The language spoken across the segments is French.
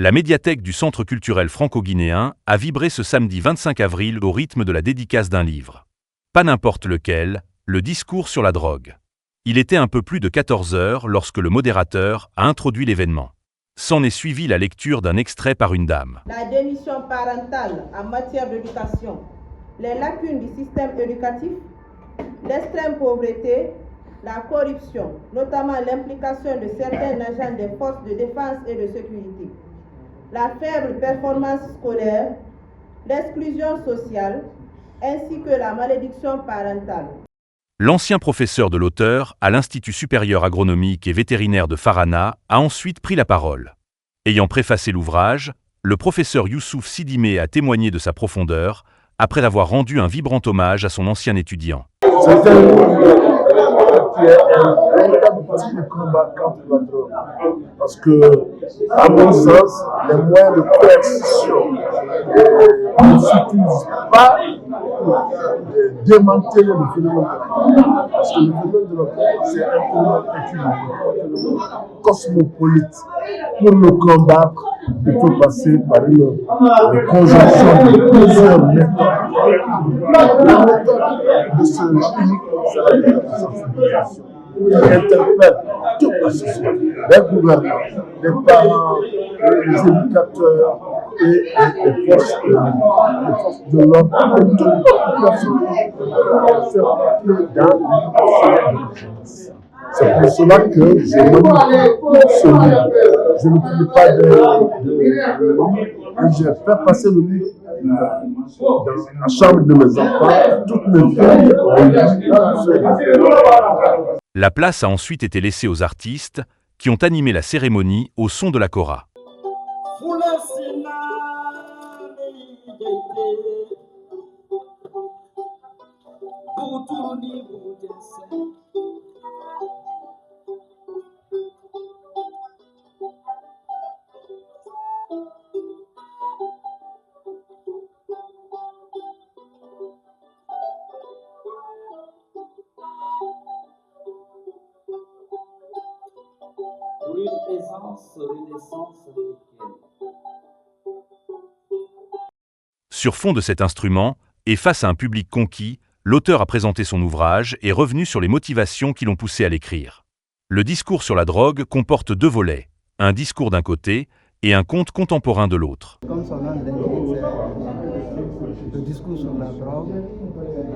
La médiathèque du Centre culturel franco-guinéen a vibré ce samedi 25 avril au rythme de la dédicace d'un livre. Pas n'importe lequel, le discours sur la drogue. Il était un peu plus de 14 heures lorsque le modérateur a introduit l'événement. S'en est suivi la lecture d'un extrait par une dame. La démission parentale en matière d'éducation, les lacunes du système éducatif, l'extrême pauvreté, la corruption, notamment l'implication de certains agents des forces de défense et de sécurité, la faible performance scolaire, l'exclusion sociale, ainsi que la malédiction parentale. L'ancien professeur de l'auteur à l'Institut supérieur agronomique et vétérinaire de Farana a ensuite pris la parole. Ayant préfacé l'ouvrage, le professeur Youssouf Sidimé a témoigné de sa profondeur après avoir rendu un vibrant hommage à son ancien étudiant. C'est un livre qui est un véritable outil de combat contre la drogue. Parce que, à mon sens, les moyens de coercition ne s'utilisent pas pour démanteler le phénomène. Parce que le phénomène de la drogue, c'est un phénomène étudié, un phénomène cosmopolite. Pour le combattre, il faut passer par une conjonction de plusieurs méthodes. La méthode de ce unique, c'est la méthode de sensibilisation qui interpelle toute la société, les gouvernants, les parents, les éducateurs et les forces de l'ordre, toute la population faire partie dans l'éducation. C'est pour cela que je manipule ce livre. Je ne publie pas de j'ai fait passer le livre dans la chambre de mes enfants. Toutes mes filles ont lu. La place a ensuite été laissée aux artistes qui ont animé la cérémonie au son de la kora. Pour une aisance renaissance africaine. Sur fond de cet instrument, et face à un public conquis, l'auteur a présenté son ouvrage et revenu sur les motivations qui l'ont poussé à l'écrire. Le discours sur la drogue comporte deux volets, un discours d'un côté et un conte contemporain de l'autre. Comme son nom l'indique, c'est le discours sur la drogue.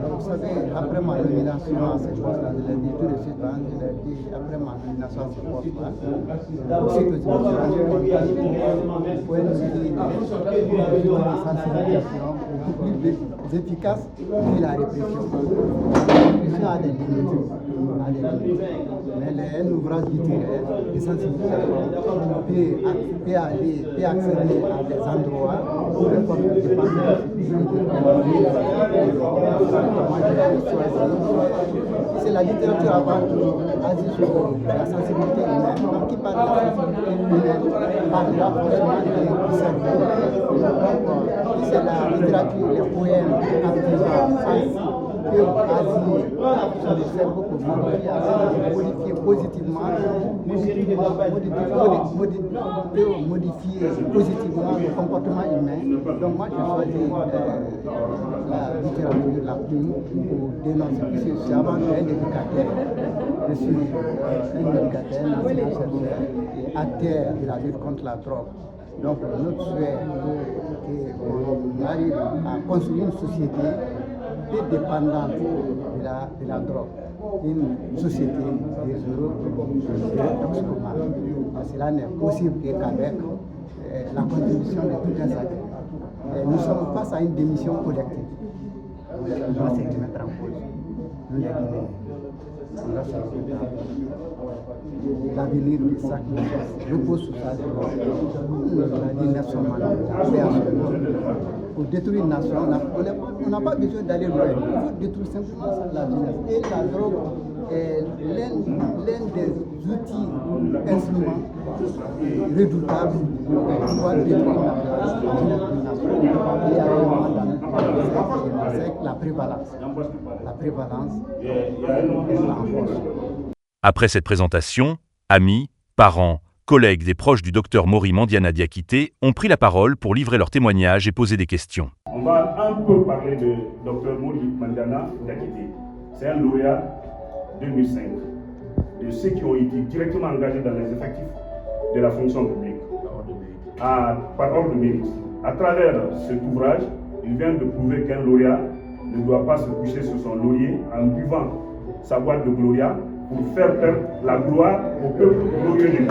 Vous savez, après ma nomination à ce poste-là, je l'ai dit tout de suite, je l'ai dit après ma nomination à ce poste-là, aussi que je me suis rendu compte qu'il faut une sensibilisation beaucoup plus efficace que la répression. La répression a des limites. Mais un ouvrage littéraire de sensibilisation peut accéder à des endroits où les forces de défense c'est la littérature avant tout agit sur la sensibilité humaine. Donc qui parle de la sensibilité humaine parlera forcément du cerveau. Donc c'est la littérature, les poèmes, peuvent agir sur le cerveau pour modifier positivement, le comportement humain. Donc moi je choisis la littérature, la plume pour dénoncer. Je suis avant tout un éducateur. Je suis un éducateur, un enseignant-chercheur et acteur de la lutte contre la drogue. Donc notre souhait est qu'on arrive à construire une société dépendante de la drogue, une société des heureux toxicomanes. Cela n'est possible qu'avec la contribution de tout un chacun. Nous sommes face à une démission collective. On doit se remettre en cause. Nous les Guinéens. On doit se remettre en cause. L'avenir de chaque nation repose sur sa drogue. Nous l'a dit Nelson Mandela. Pour détruire une nation, on n'a pas besoin d'aller loin. Il faut détruire simplement la jeunesse. Et la drogue est l'un des outils, instruments redoutables pour pouvoir détruire une nation. Et actuellement, dans notre pays, c'est la prévalence. La prévalence est en force. Après cette présentation, amis, parents, collègues des proches du docteur Maury Mandiana Diakité, ont pris la parole pour livrer leurs témoignages et poser des questions. On va un peu parler de docteur Maury Mandiana Diakité. C'est un lauréat 2005, de ceux qui ont été directement engagés dans les effectifs de la fonction publique, par ordre de mérite. À travers cet ouvrage, il vient de prouver qu'un lauréat ne doit pas se coucher sur son laurier en buvant sa boîte de Gloria pour faire perdre la gloire au peuple glorieux du pays.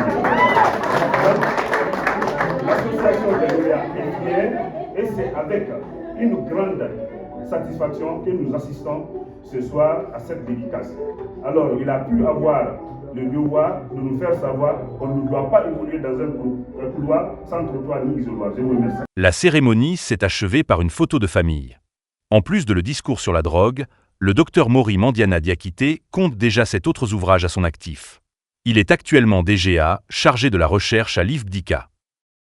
L'association des lauréats est fière et c'est avec une grande satisfaction que nous assistons ce soir à cette dédicace. Alors, il a pu avoir le devoir de nous faire savoir qu'on ne doit pas évoluer dans un couloir sans trottoir ni isoloir. Je vous remercie. La cérémonie s'est achevée par une photo de famille. En plus de le discours sur la drogue, le docteur Maury Mandiana Diakité compte déjà 7 autres ouvrages à son actif. Il est actuellement DGA, chargé de la recherche à l'IFBDICA.